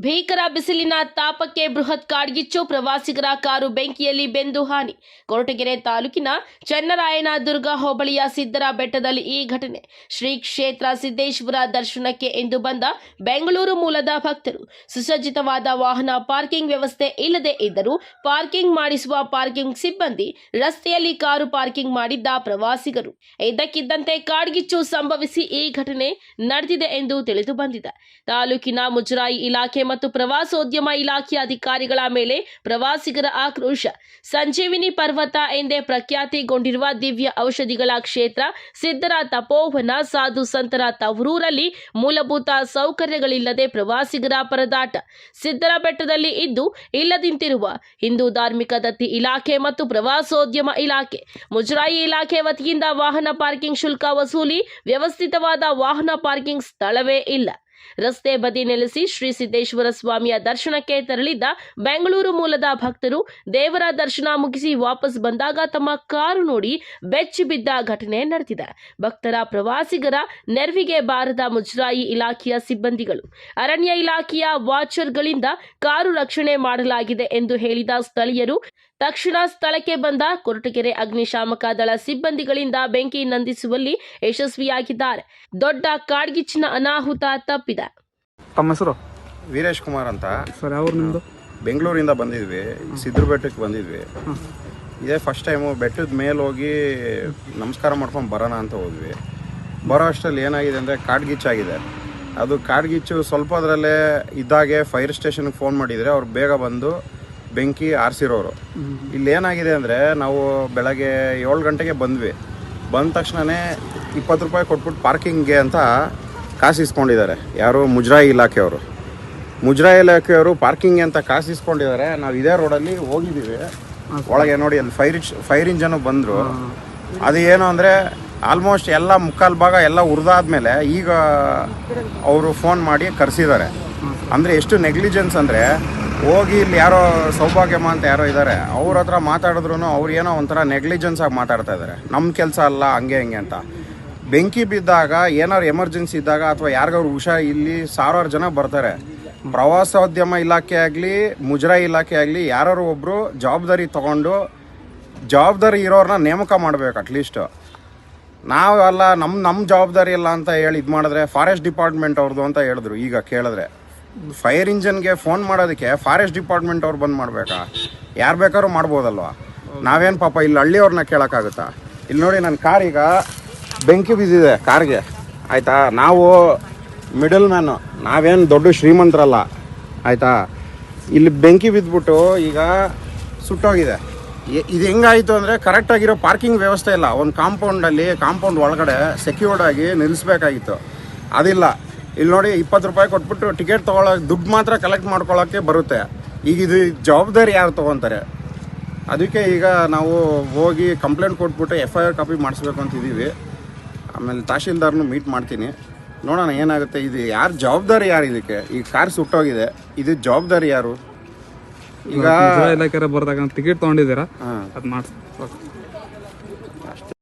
ಭೀಕರ ಬಿಸಿಲಿನ ತಾಪಕ್ಕೆ ಬೃಹತ್ ಕಾಡ್ಗಿಚ್ಚು, ಪ್ರವಾಸಿಗರ ಕಾರು ಬೆಂಕಿಯಲ್ಲಿ ಬೆಂದು ಹಾನಿ. ಕೊರಟಗೆರೆ ತಾಲೂಕಿನ ಚನ್ನರಾಯನದುರ್ಗ ಹೋಬಳಿಯ ಸಿದ್ದರ ಬೆಟ್ಟದಲ್ಲಿ ಈ ಘಟನೆ. ಶ್ರೀ ಕ್ಷೇತ್ರ ಸಿದ್ದೇಶ್ವರ ದರ್ಶನಕ್ಕೆ ಎಂದು ಬಂದ ಬೆಂಗಳೂರು ಮೂಲದ ಭಕ್ತರು. ಸುಸಜ್ಜಿತವಾದ ವಾಹನ ಪಾರ್ಕಿಂಗ್ ವ್ಯವಸ್ಥೆ ಇಲ್ಲದೆ ಇದ್ದರೂ ಪಾರ್ಕಿಂಗ್ ಮಾಡಿಸುವ ಪಾರ್ಕಿಂಗ್ ಸಿಬ್ಬಂದಿ, ರಸ್ತೆಯಲ್ಲಿ ಕಾರು ಪಾರ್ಕಿಂಗ್ ಮಾಡಿದ್ದ ಪ್ರವಾಸಿಗರು. ಇದ್ದಕ್ಕಿದ್ದಂತೆ ಕಾಡ್ಗಿಚ್ಚು ಸಂಭವಿಸಿ ಈ ಘಟನೆ ನಡೆದಿದೆ ಎಂದು ತಿಳಿದು ಬಂದಿದೆ. ತಾಲೂಕಿನ ಮುಜರಾಯಿ ಇಲಾಖೆ ಮತ್ತು ಪ್ರವಾಸೋದ್ಯಮ ಇಲಾಖೆ ಅಧಿಕಾರಿಗಳ ಮೇಲೆ ಪ್ರವಾಸಿಗರ ಆಕ್ರೋಶ. ಸಂಜೀವಿನಿ ಪರ್ವತ ಎಂದೇ ಪ್ರಖ್ಯಾತಿಗೊಂಡಿರುವ ದಿವ್ಯ ಔಷಧಿಗಳ ಕ್ಷೇತ್ರ ಸಿದ್ದರ ತಪೋವನ, ಸಾಧು ಸಂತರ ತವರೂರಲ್ಲಿ ಮೂಲಭೂತ ಸೌಕರ್ಯಗಳಿಲ್ಲದೆ ಪ್ರವಾಸಿಗರ ಪರದಾಟ. ಸಿದ್ದರ ಬೆಟ್ಟದಲ್ಲಿ ಇದ್ದು ಇಲ್ಲದಿಂತಿರುವ ಹಿಂದೂ ಧಾರ್ಮಿಕ ದತ್ತಿ ಇಲಾಖೆ ಮತ್ತು ಪ್ರವಾಸೋದ್ಯಮ ಇಲಾಖೆ, ಮುಜರಾಯಿ ಇಲಾಖೆ ವತಿಯಿಂದ ವಾಹನ ಪಾರ್ಕಿಂಗ್ ಶುಲ್ಕ ವಸೂಲಿ, ವ್ಯವಸ್ಥಿತವಾದ ವಾಹನ ಪಾರ್ಕಿಂಗ್ ಸ್ಥಳವೇ ಇಲ್ಲ. ರಸ್ತೆ ಬದಿ ನೆಲೆಸಿ ಶ್ರೀ ಸಿದ್ದೇಶ್ವರ ಸ್ವಾಮಿಯ ದರ್ಶನಕ್ಕೆ ತೆರಳಿದ್ದ ಬೆಂಗಳೂರು ಮೂಲದ ಭಕ್ತರು ದೇವರ ದರ್ಶನ ಮುಗಿಸಿ ವಾಪಸ್ ಬಂದಾಗ ತಮ್ಮ ಕಾರು ನೋಡಿ ಬೆಚ್ಚಿ ಬಿದ್ದ ಘಟನೆ ನಡೆದಿದೆ. ಭಕ್ತರ, ಪ್ರವಾಸಿಗರ ನೆರವಿಗೆ ಬಾರದ ಮುಜರಾಯಿ ಇಲಾಖೆಯ ಸಿಬ್ಬಂದಿಗಳು, ಅರಣ್ಯ ಇಲಾಖೆಯ ವಾಚರ್ಗಳಿಂದ ಕಾರು ರಕ್ಷಣೆ ಮಾಡಲಾಗಿದೆ ಎಂದು ಹೇಳಿದ ಸ್ಥಳೀಯರು, ತಕ್ಷಣ ಸ್ಥಳಕ್ಕೆ ಬಂದ ಕೊರಟಗೆರೆ ಅಗ್ನಿಶಾಮಕ ದಳ ಸಿಬ್ಬಂದಿಗಳಿಂದ ಬೆಂಕಿ ನಂದಿಸುವಲ್ಲಿ ಯಶಸ್ವಿಯಾಗಿದ್ದಾರೆ. ದೊಡ್ಡ ಕಾಡ್ಗಿಚ್ಚಿನ ಅನಾಹುತ ತಪ್ಪಿದೆ. ತಮ್ಮ ಹೆಸರು? ವೀರೇಶ್ ಕುಮಾರ್ ಅಂತ ಸರ್. ಯಾವ ನಿಮ್ಮದು? ಬೆಂಗಳೂರಿಂದ ಬಂದಿದ್ವಿ, ಸಿದ್ರ ಬೆಟ್ಟಕ್ಕೆ ಬಂದಿದ್ವಿ. ಇದೇ ಫಸ್ಟ್ ಟೈಮು ಬೆಟ್ಟದ ಮೇಲೆ ಹೋಗಿ ನಮಸ್ಕಾರ ಮಾಡ್ಕೊಂಡು ಬರೋಣ ಅಂತ ಹೋದ್ವಿ. ಬರೋ ಅಷ್ಟರಲ್ಲಿ ಏನಾಗಿದೆ ಅಂದರೆ ಕಾಡ್ಗಿಚ್ಚಾಗಿದೆ. ಅದು ಕಾಡ್ಗಿಚ್ಚು ಸ್ವಲ್ಪದರಲ್ಲೇ ಇದ್ದಾಗೆ ಫೈರ್ ಸ್ಟೇಷನ್ಗೆ ಫೋನ್ ಮಾಡಿದರೆ ಅವ್ರು ಬೇಗ ಬಂದು ಬೆಂಕಿ ಆರಿಸಿರೋರು. ಇಲ್ಲಿ ಏನಾಗಿದೆ ಅಂದರೆ, ನಾವು ಬೆಳಗ್ಗೆ 7 ಗಂಟೆಗೆ ಬಂದ್ವಿ. ಬಂದ ತಕ್ಷಣವೇ 20 ರೂಪಾಯಿ ಕೊಟ್ಬಿಟ್ಟು ಪಾರ್ಕಿಂಗ್ಗೆ ಅಂತ ಕಾಸು ಇಸ್ಕೊಂಡಿದ್ದಾರೆ. ಯಾರು? ಮುಜರಾಯಿ ಇಲಾಖೆಯವರು. ಮುಜರಾಯಿ ಇಲಾಖೆಯವರು ಪಾರ್ಕಿಂಗ್ ಅಂತ ಕಾಸು ಇಸ್ಕೊಂಡಿದ್ದಾರೆ. ನಾವು ಇದೇ ರೋಡಲ್ಲಿ ಹೋಗಿದ್ದೀವಿ. ಒಳಗೆ ನೋಡಿ, ಅಲ್ಲಿ ಫೈರ್ ಇಂಜನು ಬಂದರು. ಅದು ಏನು ಅಂದರೆ, ಆಲ್ಮೋಸ್ಟ್ ಎಲ್ಲ ಮುಕ್ಕಾಲು ಭಾಗ ಎಲ್ಲ ಉರಿದಾದ್ಮೇಲೆ ಈಗ ಅವರು ಫೋನ್ ಮಾಡಿ ಕರೆಸಿದ್ದಾರೆ. ಅಂದರೆ ಎಷ್ಟು ನೆಗ್ಲಿಜೆನ್ಸ್ ಅಂದರೆ, ಹೋಗಿ ಇಲ್ಲಿ ಯಾರೋ ಸೌಭಾಗ್ಯಮ್ಮ ಅಂತ ಯಾರೋ ಇದ್ದಾರೆ, ಅವ್ರ ಹತ್ರ ಮಾತಾಡಿದ್ರು ಅವ್ರು ಏನೋ ಒಂಥರ ನೆಗ್ಲಿಜೆನ್ಸ್ ಆಗಿ ಮಾತಾಡ್ತಾ ಇದ್ದಾರೆ. ನಮ್ಮ ಕೆಲಸ ಅಲ್ಲ ಹಂಗೆ ಹಿಂಗೆ ಅಂತ. ಬೆಂಕಿ ಬಿದ್ದಾಗ, ಏನಾದ್ರು ಎಮರ್ಜೆನ್ಸಿ ಇದ್ದಾಗ ಅಥವಾ ಯಾರಿಗಾದ್ರು ಹುಷಾರು, ಇಲ್ಲಿ 1000 ಜನ ಬರ್ತಾರೆ. ಪ್ರವಾಸೋದ್ಯಮ ಇಲಾಖೆ ಆಗಲಿ, ಮುಜರಾಯಿ ಇಲಾಖೆ ಆಗಲಿ, ಯಾರು ಒಬ್ಬರು ಜವಾಬ್ದಾರಿ ತೊಗೊಂಡು ಜವಾಬ್ದಾರಿ ಇರೋರನ್ನ ನೇಮಕ ಮಾಡಬೇಕು. ಅಟ್ಲೀಸ್ಟು ನಾವು ಅಲ್ಲ, ನಮ್ಮ ಜವಾಬ್ದಾರಿ ಇಲ್ಲ ಅಂತ ಹೇಳಿ ಇದು ಮಾಡಿದ್ರೆ, ಫಾರೆಸ್ಟ್ ಡಿಪಾರ್ಟ್ಮೆಂಟ್ ಅವ್ರದ್ದು ಅಂತ ಹೇಳಿದ್ರು. ಈಗ ಕೇಳಿದ್ರೆ ಫೈರ್ ಇಂಜನ್ಗೆ ಫೋನ್ ಮಾಡೋದಕ್ಕೆ ಫಾರೆಸ್ಟ್ ಡಿಪಾರ್ಟ್ಮೆಂಟ್ ಅವ್ರು ಬಂದು ಮಾಡಬೇಕಾ? ಯಾರು ಬೇಕಾದ್ರೂ ಮಾಡ್ಬೋದಲ್ವ? ನಾವೇನು ಪಾಪ ಇಲ್ಲಿ ಹಳ್ಳಿಯವ್ರನ್ನ ಕೇಳೋಕ್ಕಾಗುತ್ತಾ? ಇಲ್ಲಿ ನೋಡಿ, ನನ್ನ ಕಾರೀಗ ಬೆಂಕಿ ಬಿದ್ದಿದೆ ಕಾರ್ಗೆ, ಆಯಿತಾ? ನಾವು ಮಿಡಲ್ ಮ್ಯಾನು, ನಾವೇನು ದೊಡ್ಡ ಶ್ರೀಮಂತರಲ್ಲ, ಆಯಿತಾ? ಇಲ್ಲಿ ಬೆಂಕಿ ಬಿದ್ದುಬಿಟ್ಟು ಈಗ ಸುಟ್ಟೋಗಿದೆ. ಇದು ಹೆಂಗಾಯಿತು ಅಂದರೆ, ಕರೆಕ್ಟಾಗಿರೋ ಪಾರ್ಕಿಂಗ್ ವ್ಯವಸ್ಥೆ ಇಲ್ಲ. ಒಂದು ಕಾಂಪೌಂಡ್ ಒಳಗಡೆ ಸೆಕ್ಯೂರ್ಡ್ ಆಗಿ ನಿಲ್ಲಿಸ್ಬೇಕಾಗಿತ್ತು, ಅದಿಲ್ಲ. ಇಲ್ಲಿ ನೋಡಿ, 20 ರೂಪಾಯಿ ಕೊಟ್ಬಿಟ್ಟು ಟಿಕೆಟ್ ತೊಗೊಳಕ್ಕೆ, ದುಡ್ಡು ಮಾತ್ರ ಕಲೆಕ್ಟ್ ಮಾಡ್ಕೊಳ್ಳೋಕ್ಕೆ ಬರುತ್ತೆ. ಈಗ ಇದು ಜವಾಬ್ದಾರಿ ಯಾರು ತೊಗೊತಾರೆ? ಅದಕ್ಕೆ ಈಗ ನಾವು ಹೋಗಿ ಕಂಪ್ಲೇಂಟ್ ಕೊಟ್ಬಿಟ್ಟು FIR ಕಾಪಿ ಮಾಡಿಸ್ಬೇಕು ಅಂತಿದ್ದೀವಿ. ಆಮೇಲೆ ತಹಶೀಲ್ದಾರ್ನು ಮೀಟ್ ಮಾಡ್ತೀನಿ, ನೋಡೋಣ ಏನಾಗುತ್ತೆ. ಇದು ಯಾರು ಜವಾಬ್ದಾರಿ, ಯಾರು ಇದಕ್ಕೆ? ಈ ಕಾರ್ ಸುಟ್ಟೋಗಿದೆ, ಇದು ಜವಾಬ್ದಾರಿ ಯಾರು? ಈಗ ಇಲಾಖೆ ಬರ್ದಾಗ ಟಿಕೆಟ್ ತೊಗೊಂಡಿದ್ದೀರಾ? ಅದು ಮಾಡಿಸ್